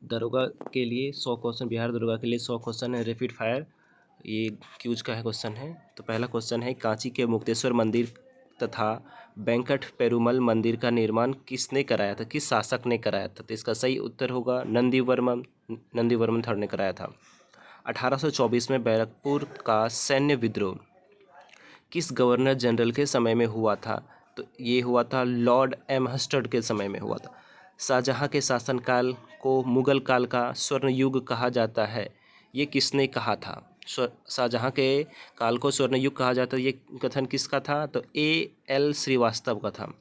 दरोगा के लिए 100 क्वेश्चन, बिहार दरोगा के लिए 100 क्वेश्चन है, रैपिड फायर ये क्यूज का है क्वेश्चन है। तो पहला क्वेश्चन है, कांची के मुक्तेश्वर मंदिर तथा वेंकट पेरुमल मंदिर का निर्माण किसने कराया था, किस शासक ने कराया था? तो इसका सही उत्तर होगा नंदीवर्मन थर्ड ने कराया था। 1824 में बैरकपुर का सैन्य विद्रोह किस गवर्नर जनरल के समय में हुआ था? तो ये हुआ था लॉर्ड एमहस्टर्ड के समय में हुआ था। शाहजहां के शासनकाल को मुगल काल का स्वर्ण युग कहा जाता है, ये किसने कहा था? शाहजहां के काल को स्वर्ण युग कहा जाता है, ये कथन किसका था? तो A.L. श्रीवास्तव का था।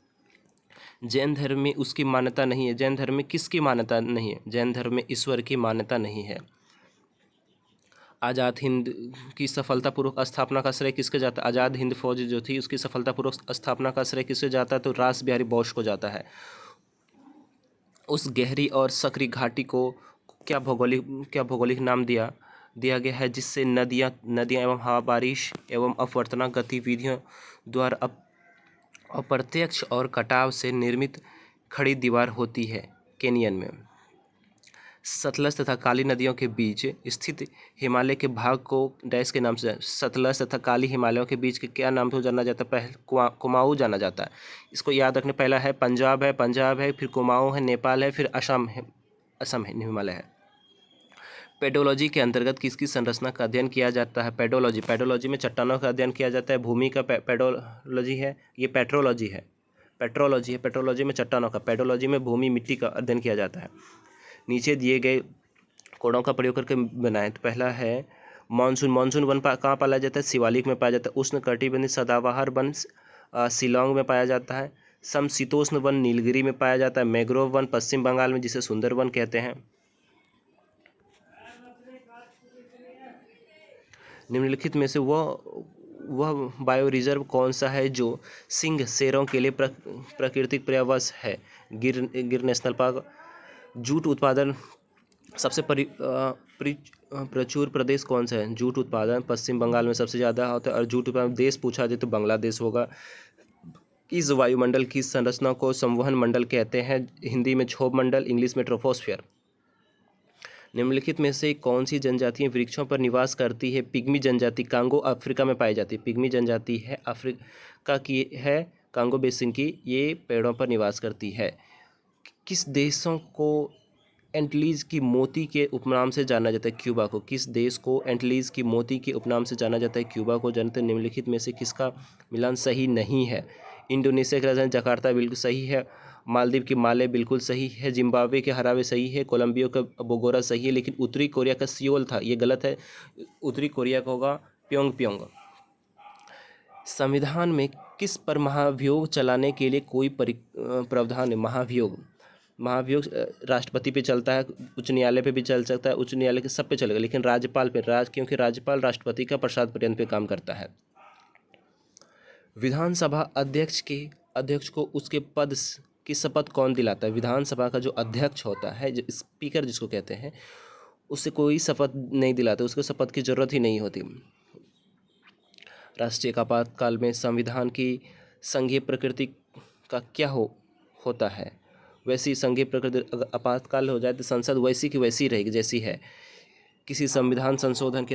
जैन धर्म में उसकी मान्यता नहीं है। जैन धर्म में किसकी मान्यता नहीं है? जैन धर्म में ईश्वर की मान्यता नहीं है। आज़ाद हिंद की सफलतापूर्वक स्थापना का श्रेय किसके जाता है? आज़ाद हिंद फौज जो थी उसकी सफलतापूर्वक स्थापना का श्रेय किसके जाता है? तो रास बिहारी बोस को जाता है। उस गहरी और सकरी घाटी को क्या भौगोलिक नाम दिया दिया गया है जिससे नदियाँ एवं हवा बारिश एवं अपवर्तना गतिविधियों द्वारा अप्रत्यक्ष और कटाव से निर्मित खड़ी दीवार होती है? केनियन में। सतलज तथा काली नदियों के बीच स्थित हिमालय के भाग को डैश के नाम से सतलज तथा काली हिमालयों के बीच के क्या नाम से जाना जाता है? पहले कुमाऊँ जाना जाता है। इसको याद रखने, पहला है पंजाब है, फिर कुमाऊँ है, नेपाल है, फिर असम है, हिमालय है। पेडोलॉजी के अंतर्गत किसकी संरचना का अध्ययन किया जाता है? पेडोलॉजी में चट्टानों का अध्ययन किया जाता है। भूमि का पेडोलॉजी है, ये पेट्रोलॉजी है। पेट्रोलॉजी में चट्टानों का, पेडोलॉजी में भूमि मिट्टी का अध्ययन किया जाता है। नीचे दिए गए कोड़ों का प्रयोग करके बनाएं। तो पहला है मानसून वन कहाँ पाया जाता है? शिवालिक में पाया जाता है। उष्ण कटिबंधीय सदाबहार वन शिलोंग में पाया जाता है। समशीतोष्ण वन नीलगिरी में पाया जाता है। मैंग्रोव वन पश्चिम बंगाल में, जिसे सुंदरवन कहते हैं। निम्नलिखित में से वह बायो रिजर्व कौन सा है जो सिंह शेरों के लिए प्राकृतिक पर्यावरण है? गिर नेशनल पार्क। जूट उत्पादन सबसे प्रचुर प्रदेश कौन सा है? जूट उत्पादन पश्चिम बंगाल में सबसे ज़्यादा होता है। और जूट उत्पादन देश पूछा जाए तो बांग्लादेश होगा। इस वायुमंडल की संरचना को संवहन मंडल कहते हैं। हिंदी में क्षोभ मंडल, इंग्लिश में ट्रोपोस्फियर। निम्नलिखित में से कौन सी जनजातियां वृक्षों पर निवास करती है? पिग्मी जनजाति कांगो अफ्रीका में पाई जाती है। पिग्मी जनजाति है अफ्रीका की है, कांगो बेसिन की, ये पेड़ों पर निवास करती है। किस देशों को एंटीलीज की मोती के उपनाम से जाना जाता है? क्यूबा को। किस देश को एंटीलीज की मोती के उपनाम से जाना जाता है? क्यूबा को। जनता निम्नलिखित में से किसका मिलान सही नहीं है? इंडोनेशिया की राजधानी जकार्ता बिल्कुल सही है। मालदीव की माले बिल्कुल सही है। जिम्बाब्वे के हरावे सही है। कोलंबिया का बोगोरा सही है, लेकिन उत्तरी कोरिया का सियोल था, ये गलत है। उत्तरी कोरिया का होगा प्योंगयांग। संविधान में किस पर महाभियोग चलाने के लिए कोई प्रावधान है? महाभियोग राष्ट्रपति पे चलता है, उच्च न्यायालय पे भी चल सकता है, उच्च न्यायालय के सब पे चलेगा, लेकिन राज्यपाल पे क्योंकि राज्यपाल राष्ट्रपति का प्रसाद पर्यंत पे काम करता है। विधानसभा अध्यक्ष को उसके पद की शपथ कौन दिलाता है? विधानसभा का जो अध्यक्ष होता है, जो स्पीकर जिसको कहते हैं, उससे कोई शपथ नहीं दिलाता, उसको शपथ की जरूरत ही नहीं होती। राष्ट्रीय आपातकाल में संविधान की संघीय प्रकृति का क्या होता है? वैसी संघीय प्रकृति, आपातकाल हो जाए तो संसद वैसी की वैसी रहेगी जैसी है। किसी संविधान संशोधन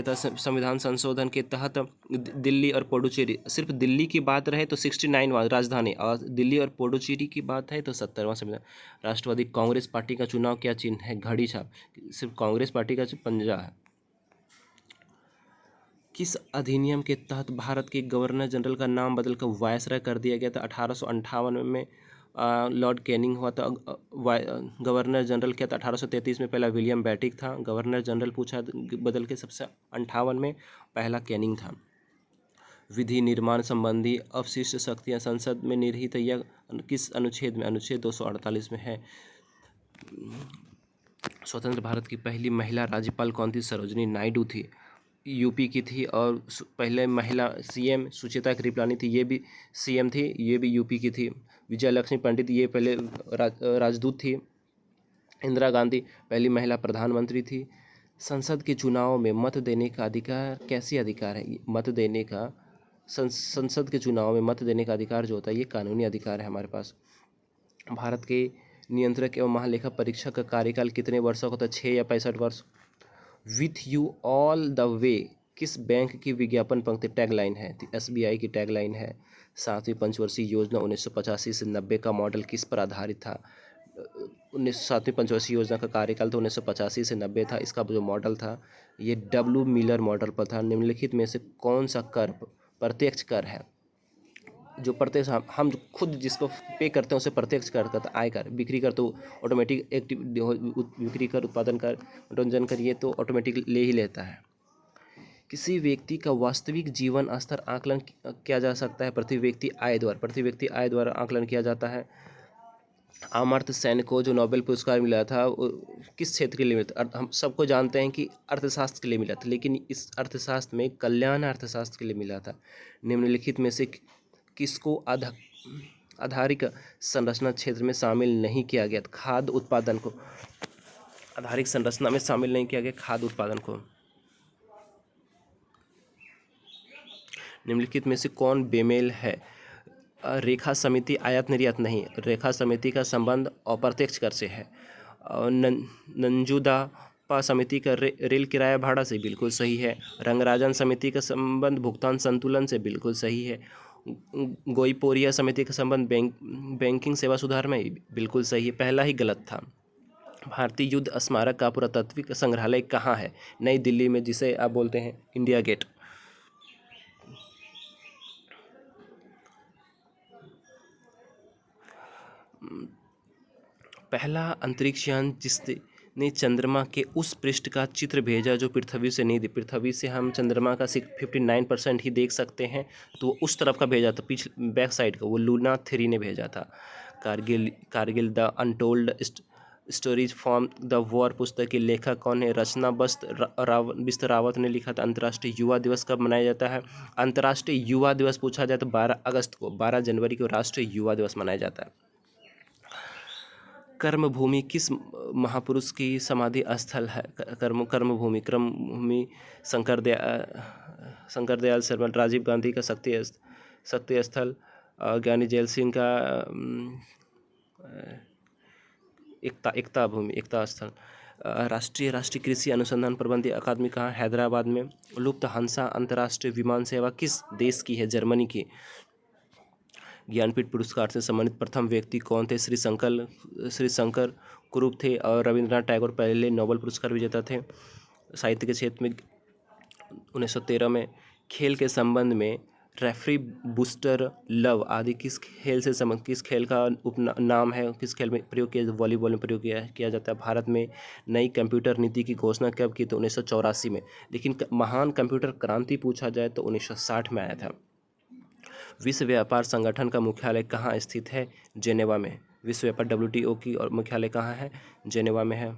के तहत दिल्ली और पुडुचेरी, सिर्फ दिल्ली की बात रहे तो 69वां राजधानी, और दिल्ली और पुडुचेरी की बात है तो 70वां संविधान। राष्ट्रवादी कांग्रेस पार्टी का चुनाव क्या चिन्ह है? घड़ी छाप। सिर्फ कांग्रेस पार्टी का पंजा है। किस अधिनियम के तहत भारत के गवर्नर जनरल का नाम बदलकर वायसराय कर दिया गया था? 1858 में लॉर्ड कैनिंग हुआ था। गवर्नर जनरल क्या था? 1833 में पहला विलियम बेटिक था गवर्नर जनरल, पूछा बदल के सबसे 58 में पहला कैनिंग था। विधि निर्माण संबंधी अवशिष्ट शक्तियाँ संसद में निहित या किस अनुच्छेद में? अनुच्छेद 248 में है। स्वतंत्र भारत की पहली महिला राज्यपाल कौन थी? सरोजिनी नायडू थी, यूपी की थी। और पहले महिला सीएम सुचेता कृपलानी थी, ये भी सीएम थी, ये भी यूपी की थी। विजय लक्ष्मी पंडित, ये पहले राजदूत थी। इंदिरा गांधी पहली महिला प्रधानमंत्री थी। संसद के चुनाव में मत देने का अधिकार कैसी अधिकार है? मत देने का संसद के चुनाव में मत देने का अधिकार जो होता है, ये कानूनी अधिकार है हमारे पास। भारत के नियंत्रक एवं महालेखा परीक्षक का कार्यकाल कितने वर्षों का होता है? 6 या 65 वर्ष। With you all the way किस बैंक की विज्ञापन पंक्ति टैगलाइन है? तो SBI की टैगलाइन है। 7वीं पंचवर्षीय योजना 1985 से 90 का मॉडल किस पर आधारित था? 7वीं पंचवर्षीय योजना का कार्यकाल तो 1985 से 90 था। इसका जो मॉडल था ये डब्ल्यू मिलर मॉडल पर था। निम्नलिखित में से कौन सा कर प्रत्यक्ष कर है? जो प्रत्यक्ष हम खुद जिसको पे करते हैं उसे प्रत्यक्ष कर कहते हैं आयकर। बिक्री कर तो ऑटोमेटिक बिक्री कर, उत्पादन कर, मनोरंजन कर, ये तो ऑटोमेटिक ले ही लेता है। किसी व्यक्ति का वास्तविक जीवन स्तर आकलन किया जा सकता है प्रति व्यक्ति आय द्वारा। प्रति व्यक्ति आय द्वारा आकलन किया जाता है। अमर्त्य सेन को जो नोबेल पुरस्कार मिला था वो किस क्षेत्र के लिए मिला था? हम सबको जानते हैं कि अर्थशास्त्र के लिए मिला था, लेकिन इस अर्थशास्त्र में कल्याण अर्थशास्त्र के लिए मिला था। निम्नलिखित में से किसको आधारिक संरचना क्षेत्र में शामिल नहीं किया गया? खाद्य उत्पादन को आधारिक संरचना में शामिल नहीं किया गया, खाद्य उत्पादन को। निम्नलिखित में से कौन बेमेल है? रेखा समिति आयात निर्यात नहीं। रेखा समिति का संबंध अप्रत्यक्ष कर से है। नंजूदापा समिति का रेल किराया भाड़ा से बिल्कुल सही है। रंगराजन समिति का संबंध भुगतान संतुलन से बिल्कुल सही है। गोईपोरिया समिति का संबंध बैंकिंग सेवा सुधार में बिल्कुल सही है। पहला ही गलत था। भारतीय युद्ध स्मारक का पुरातात्विक संग्रहालय कहाँ है? नई दिल्ली में, जिसे आप बोलते हैं इंडिया गेट। पहला अंतरिक्ष यान जिसने चंद्रमा के उस पृष्ठ का चित्र भेजा जो पृथ्वी से नहीं, पृथ्वी से हम चंद्रमा का सिर्फ 59% ही देख सकते हैं, तो वो उस तरफ का भेजा था, पिछले बैक साइड का, वो लूना 3 ने भेजा था। Kargil the untold stories from the war पुस्तक के लेखक कौन है? रचना बिस्त रावत ने लिखा था। अंतर्राष्ट्रीय युवा दिवस कब मनाया जाता है? अंतर्राष्ट्रीय युवा दिवस पूछा जाए तो 12 अगस्त को, 12 जनवरी को राष्ट्रीय युवा दिवस मनाया जाता है। कर्मभूमि किस महापुरुष की समाधि स्थल है? कर्मभूमि शंकर दयाल शर्मा। राजीव गांधी का शक्ति स्थल, ज्ञानी जैल सिंह का एकता स्थल। राष्ट्रीय कृषि अनुसंधान प्रबंधन अकादमी कहाँ? हैदराबाद में। लुप्त हंसा अंतर्राष्ट्रीय विमान सेवा किस देश की है? जर्मनी की। ज्ञानपीठ पुरस्कार से सम्मानित प्रथम व्यक्ति कौन थे? श्री शंकर कुरूप थे। और रविंद्रनाथ टैगोर पहले नोबेल पुरस्कार विजेता थे साहित्य के क्षेत्र में। 1913 में। खेल के संबंध में रेफरी, बूस्टर, लव आदि किस खेल का नाम है? किस खेल में प्रयोग किया? वॉलीबॉल में प्रयोग किया जाता है। भारत में नई कंप्यूटर नीति की घोषणा कब की? तो 1984 में। लेकिन महान कंप्यूटर क्रांति पूछा जाए तो 1960 में आया था। विश्व व्यापार संगठन का मुख्यालय कहाँ स्थित है? जेनेवा में। विश्व व्यापार WTO की और मुख्यालय कहाँ है? जेनेवा में है।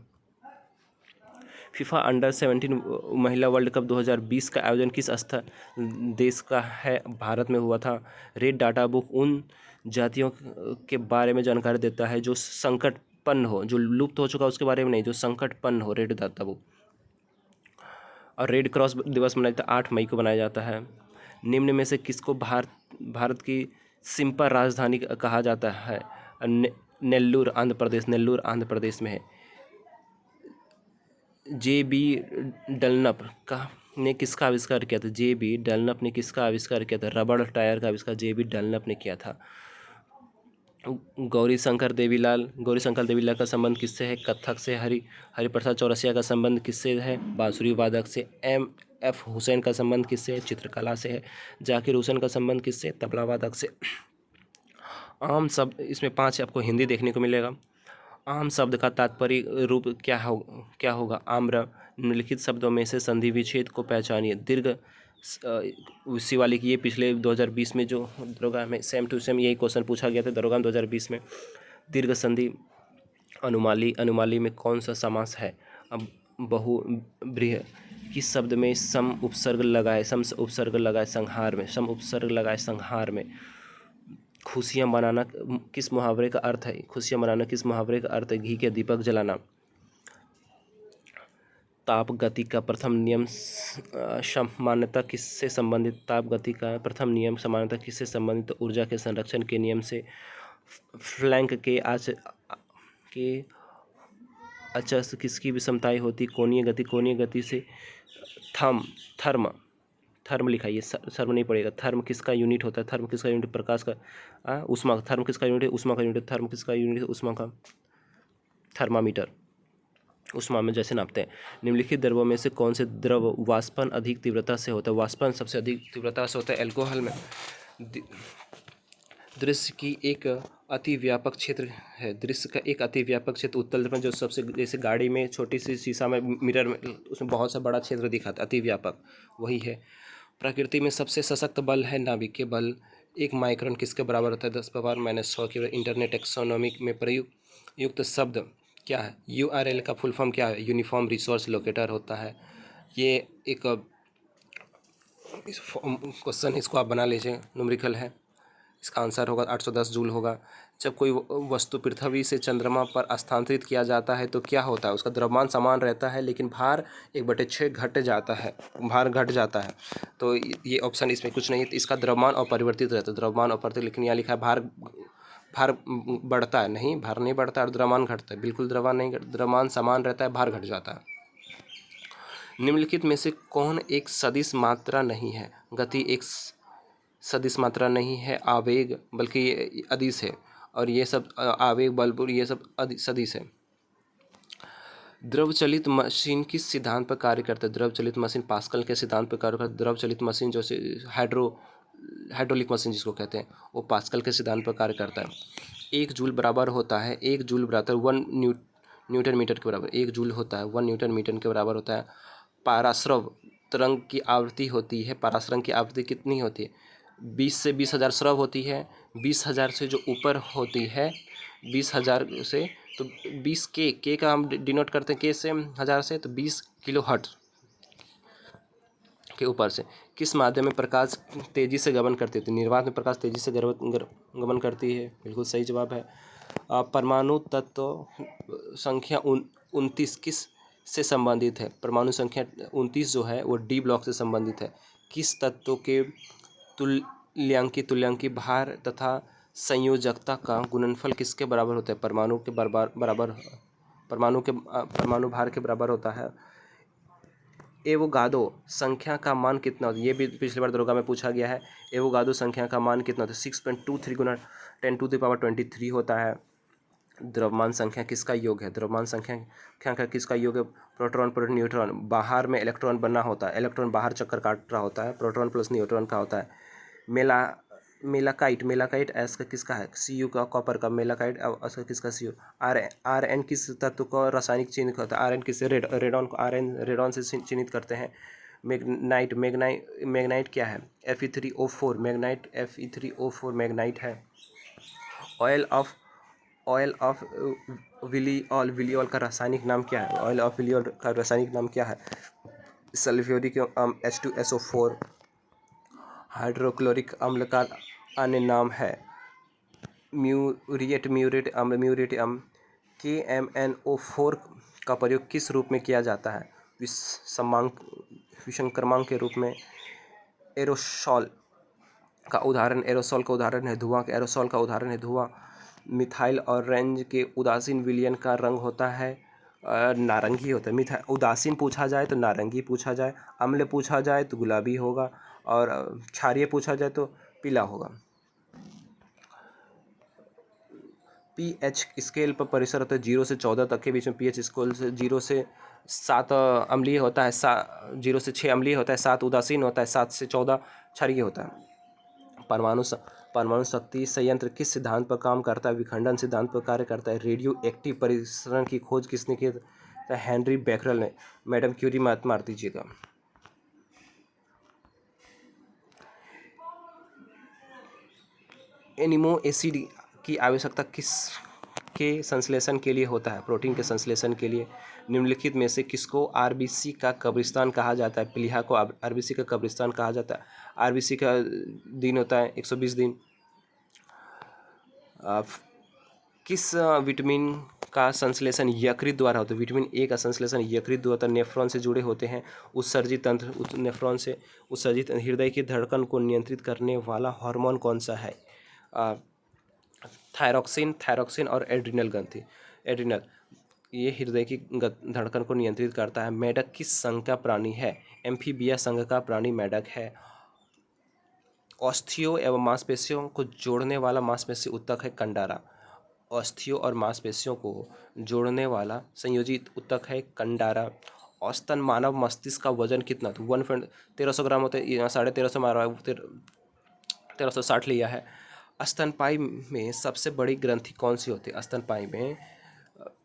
फीफा अंडर-17 महिला वर्ल्ड कप 2020 का आयोजन किस देश का है? भारत में हुआ था। रेड डाटा बुक उन जातियों के बारे में जानकारी देता है जो संकटपन्न हो, जो लुप्त हो चुका उसके बारे में नहीं, जो संकटपन्न हो, रेड डाटा बुक। और रेड क्रॉस दिवस मनाया जाता है 8 मई को मनाया जाता है। निम्न में से किसको भारत की सिंपल राजधानी कहा जाता है? नेल्लूर आंध्र प्रदेश में है। JB डनलप ने किसका आविष्कार किया था? JB डनलप ने किसका आविष्कार किया था? रबड़ टायर का आविष्कार JB डनलप ने किया था। गौरी शंकर देवीलाल का संबंध किससे है? कथक से। हरिप्रसाद चौरसिया का संबंध किससे है? बांसुरी वादक से। MF हुसैन का संबंध किससे है? चित्रकला से है। जाकिर हुसैन का संबंध किससे? तबला वादक से। आम शब्द, इसमें 5 आपको हिंदी देखने को मिलेगा। आम शब्द का तात्पर्य रूप क्या होगा? आम्र। निम्नलिखित शब्दों में से संधि विच्छेद को पहचानिए। दीर्घ शिवालिक, ये पिछले 2020 में जो दरोगा में सेम टू सेम यही क्वेश्चन पूछा गया था दरोगा में 2020 में। दीर्घ संधि। अनुमाली में कौन सा समास है? अब बहुब्रीहि। किस शब्द में सम उपसर्ग लगाए? संहार में। खुशियाँ मनाना किस मुहावरे का अर्थ है? खुशियाँ मनाना किस मुहावरे का अर्थ है? घी के दीपक जलाना। ताप गति का प्रथम नियम समानता किससे संबंधित? ताप गति का प्रथम नियम समानता किससे संबंधित? ऊर्जा के संरक्षण के नियम से। के अचस्त किसकी विषमताएं होती? कोणीय गति से थर्म थर्म लिखाइए, सर्म नहीं पड़ेगा। थर्म किसका यूनिट होता है? थर्म किसका यूनिट? प्रकाश का उष्मा। थर्म किसका यूनिट है? उष्मा का यूनिट। थर्म किसका यूनिट है? उष्मा का। थर्मामीटर उष्मा में जैसे नापते हैं। निम्नलिखित द्रवों में से कौन से द्रव वाष्पन अधिक तीव्रता से होता है? वाष्पन सबसे अधिक तीव्रता से होता है एल्कोहल में। दृश्य की एक अति व्यापक क्षेत्र है। दृश्य का एक अति व्यापक क्षेत्र उत्तल दर्पण जो सबसे, जैसे गाड़ी में छोटी सी शीशा में मिरर में उसमें बहुत सा बड़ा क्षेत्र दिखाता है, अति व्यापक वही है। प्रकृति में सबसे सशक्त बल है नाभिकीय बल। 1 माइक्रोन किसके बराबर होता है? 10⁻⁻100 के। इंटरनेट एक्सोनॉमिक में प्रयुक्त शब्द क्या है? URL का फुल फॉर्म क्या है? यूनिफॉर्म रिसोर्स लोकेटर होता है। ये एक क्वेश्चन, इसको आप बना लीजिए, न्यूमेरिकल है। इसका आंसर होगा 810 जूल होगा। जब कोई वस्तु पृथ्वी से चंद्रमा पर स्थानांतरित किया जाता है तो क्या होता है? उसका द्रव्यमान समान रहता है लेकिन भार 1/6 घट जाता है, भार घट जाता है। तो ये ऑप्शन इसमें कुछ नहीं है। इसका द्रव्यमान अपरिवर्तित रहता है। द्रव्यमान अपरिवर्तित, लेकिन यहाँ लिखा है भार भार बढ़ता है। नहीं, भार नहीं बढ़ता और द्रव्यमान घटता है। बिल्कुल द्रव्यमान नहीं, द्रव्यमान समान रहता है, भार घट जाता है। निम्नलिखित में से कौन एक सदिश मात्रा नहीं है? गति एक सदिश मात्रा नहीं है, आवेग बल्कि ये अदिश है। और ये सब आवेग, बल, ये सब सदिश है। द्रव चलित मशीन किस सिद्धांत पर कार्य करता है? द्रव चलित मशीन पास्कल के सिद्धांत पर कार्य करता है। द्रव चलित मशीन जो हाइड्रोलिक मशीन जिसको कहते हैं, वो पास्कल के सिद्धांत पर कार्य करता है। 1 जूल बराबर होता है 1 जूल बराबर 1 न्यूटन मीटर के बराबर। 1 जूल होता है 1 न्यूटन मीटर के बराबर होता है। पाराश्रव तरंग की आवृत्ति होती है, पाराश्रंग की आवृत्ति कितनी होती है? 20 से 20,000 श्रव होती है। 20,000 से जो ऊपर होती है, 20,000 से, तो 20 के का हम डिनोट करते हैं के से, 1000 से, तो 20 किलो हर्ट्ज के ऊपर से। किस माध्यम में प्रकाश तेजी से गमन करती है? निर्वात में प्रकाश तेजी से गमन करती है। बिल्कुल सही जवाब है। परमाणु तत्व संख्या 29 किस से संबंधित है? परमाणु संख्या 29 जो है वो डी ब्लॉक से संबंधित है। किस तत्व के तुल्यांकी भार तथा संयोजकता का गुणनफल किसके बराबर होता है? परमाणु के बराबर परमाणु भार के बराबर होता है। एवोगाड्रो संख्या का मान कितना होता है? ये भी पिछली बार दरोगा में पूछा गया है। एवोगाड्रो संख्या का मान कितना होता है? 6.23 गुना 10⁻23 होता है। द्रव्यमान संख्या किसका योग है? द्रव्यमान संख्या का किसका योग है? Proton plus neutron. बाहर में इलेक्ट्रॉन बनना होता है, इलेक्ट्रॉन बाहर चक्कर काट रहा होता है, प्रोटॉन प्लस न्यूट्रॉन का होता है। मेलाकाइट एस का किसका है? Cu का, कॉपर का। मेलाकाइट एस का किसका? Cu। Rn किस तत्व का रासायनिक चिन्ह होता है? Rn किससे? रेडॉन से चिन्हित करते हैं। मैग्नाइट क्या है? Fe3O4 मैग्नाइट, Fe3O4 मैग्नाइट है। ऑयल ऑफ विलियोल का रासायनिक नाम क्या है? ऑयल ऑफ विलियोल का रासायनिक नाम क्या है? सल्फ्यूरिक अम्ल H2SO4। हाइड्रोक्लोरिक अम्ल का अन्य नाम है म्यूरेट अम्ल। KMnO4 का प्रयोग किस रूप में किया जाता है? विषंक्रमांक के रूप में। एरोसोल का उदाहरण है धुआं। एरोसोल का उदाहरण है धुआं। मिथाइल ऑरेंज के उदासीन विलयन का रंग होता है नारंगी होता है। उदासीन पूछा जाए तो नारंगी पूछा जाए, अम्ल पूछा जाए तो गुलाबी होगा, और क्षारीय पूछा जाए तो पीला होगा। pH स्केल पर परिसर होता है 0 से 14 तक के बीच में। pH स्केल से 0 से 7 अम्लीय होता है, 0 से 6 अम्लीय होता है, 7 उदासीन होता है, 7 से 14 क्षारीय होता है। परमाणु शक्ति संयंत्र किस सिद्धांत पर काम करता है? विखंडन सिद्धांत पर कार्य करता है। रेडियो एक्टिव परिसरण की खोज किसने की? हेनरी बैकरल ने। मैडम क्यूरी मार दीजिएगा। एमिनो एसिड की आवश्यकता किस के संश्लेषण के लिए होता है? प्रोटीन के संश्लेषण के लिए। निम्नलिखित में से किसको आरबीसी का कब्रिस्तान कहा जाता है? प्लीहा को आरबीसी का कब्रिस्तान कहा जाता है। आरबीसी का दिन होता है 120 दिन। किस विटामिन का संश्लेषण यकृत द्वारा होता है? विटामिन ए का संश्लेषण यकृत द्वारा नेफ्रॉन से जुड़े होते हैं। उत्सर्जित तंत्र, नेफ्रॉन से उत्सर्जित। हृदय की धड़कन को नियंत्रित करने वाला हार्मोन कौन सा है? थायरोक्सिन और एड्रिनल ग्रंथि। एड्रिनल, ये हृदय की धड़कन को नियंत्रित करता है। मेढक किस संघ का प्राणी है? एम्फीबिया संघ का प्राणी मेढक है। औस्थियों एवं मांसपेशियों को जोड़ने वाला मांसपेशी ऊतक है कंडारा। औस्थियों और मांसपेशियों को जोड़ने वाला संयोजित ऊतक है कंडारा। औसतन मानव मस्तिष्क का वजन कितना? तो 1300 ग्राम होता है, यहाँ 1350 मारा है, 1360 लिया है। स्तनपायी में सबसे बड़ी ग्रंथि कौन सी होती है? स्तनपायी में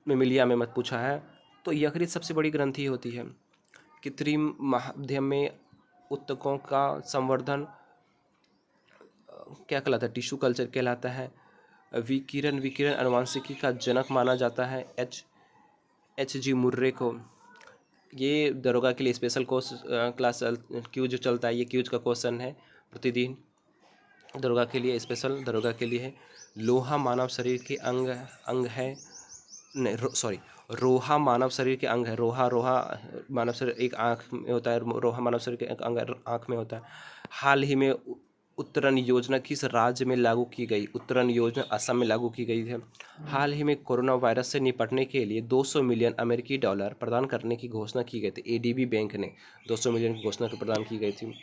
मेमिलिया में मत पूछा है, तो यकृत सबसे बड़ी ग्रंथि होती है। कृत्रिम माध्यम में ऊतकों का संवर्धन क्या कहलाता है? टिश्यू कल्चर कहलाता है। विकिरण अनुवांशिकी का जनक माना जाता है एच जी मुर्रे को। ये दरोगा के लिए स्पेशल कोर्स क्लास क्यूज चलता है, ये क्यूज का क्वेश्चन है प्रतिदिन दरोगा के लिए, स्पेशल दरोगा के लिए है। लोहा मानव शरीर के अंग है, नहीं सॉरी, रोहा मानव शरीर के अंग है। रोहा मानव शरीर एक आँख में होता है, रोहा मानव शरीर के एक अंग आँख में होता है। हाल ही में उत्तरण योजना किस राज्य में लागू की गई? उत्तरण योजना असम में लागू की गई है। हाल ही में कोरोना वायरस से निपटने के लिए 200 मिलियन अमेरिकी डॉलर प्रदान करने की घोषणा की गई थी। एडीबी बैंक ने 200 मिलियन की घोषणा प्रदान की गई थी।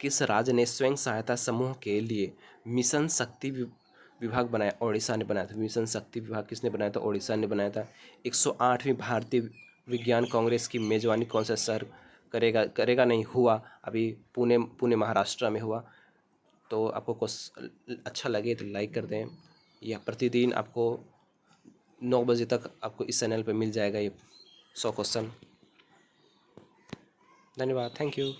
किस राज्य ने स्वयं सहायता समूह के लिए मिशन शक्ति विभाग बनाया? ओडिशा ने बनाया था। मिशन शक्ति विभाग किसने बनाया था? ओडिशा ने बनाया था। 108वीं भारतीय विज्ञान कांग्रेस की मेजबानी कौन सा शहर करेगा नहीं हुआ अभी, पुणे महाराष्ट्र में हुआ। तो आपको अच्छा लगे तो लाइक कर दें, या प्रतिदिन आपको 9 बजे तक आपको इस चैनल पे मिल जाएगा ये 100 क्वेश्चन। धन्यवाद, थैंक यू।